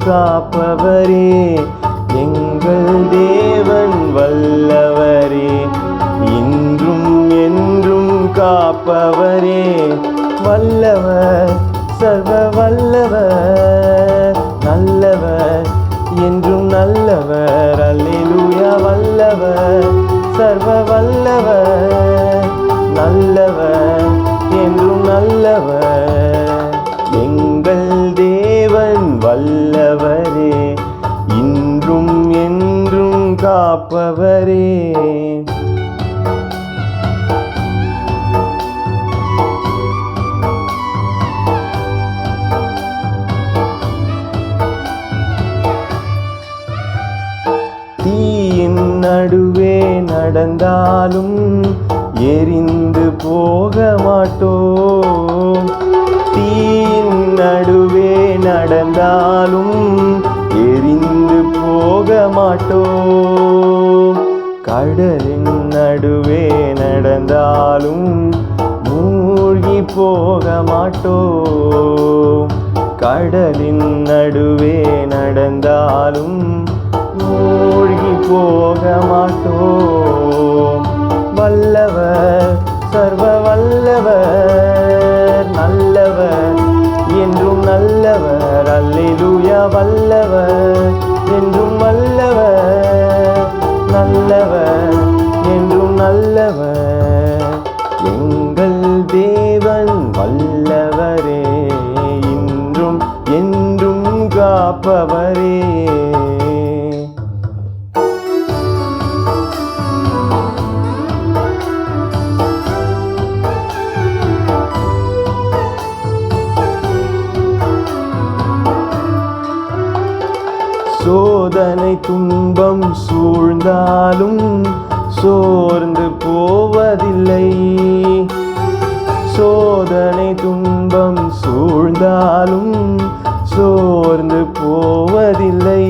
காப்பவரே, எங்கள் தேவன் வல்லவரே, இன்றும் என்றும் காப்பவரே. வல்லவர், சர்வ வல்லவர், நல்லவர், என்றும் நல்லவர். அல்லேலூயா. வல்லவர், சர்வ வல்லவர், நல்லவர், என்றும் நல்லவர். எங்கள் தேவன் வல்லவரே, இன்றும் என்றும் காப்பவரே. தீயின் நடுவே நடந்தாலும் எரிந்து போக மாட்டோம். தீயின் நடுவே நடந்தாலும் எரிந்து போக மாட்டோம். கடலின் நடுவே நடந்தாலும் மூழ்கி போக மாட்டோம். கடலின் நடுவே நடந்தாலும் மூழ்கி போக மாட்டோம். வல்லவர், சர்வ வல்லவர், நல்லவர், என்றும் நல்லவர். அல்லேலூயா. வல்லவர், என்றும் வல்லவர், நல்லவர், என்றும் நல்லவர். எங்கள் தேவன் வல்லவரே, இன்றும் என்றும் காப்பவரே. சோதனை துன்பம் சூழ்ந்தாலும் சோர்ந்து போவதில்லை. சோதனை துன்பம் சூழ்ந்தாலும் சோர்ந்து போவதில்லை.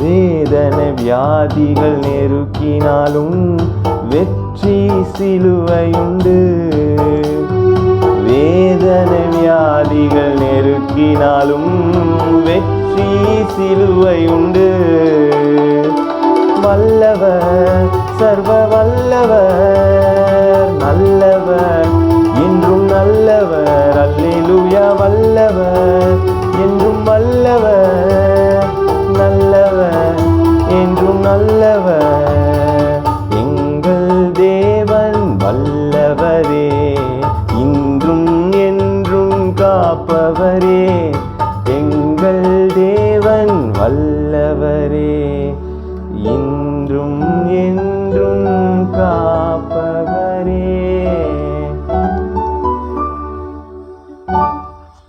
வேதனை வியாதிகள் நெருக்கினாலும் வெற்றி சிலுவையுண்டு. வேதனை வியாதிகள் நெருக்கினாலும் வெற்றி சிலுவை உண்டு. வல்லவர், சர்வ வல்லவர், நல்லவர், என்றும் நல்லவர். அல்லேலூயா. வல்லவர், என்றும் வல்லவர், நல்லவர், என்றும் நல்லவர். எங்கள் தேவன் வல்லவரே, இன்றும் என்றும் காப்பவரே.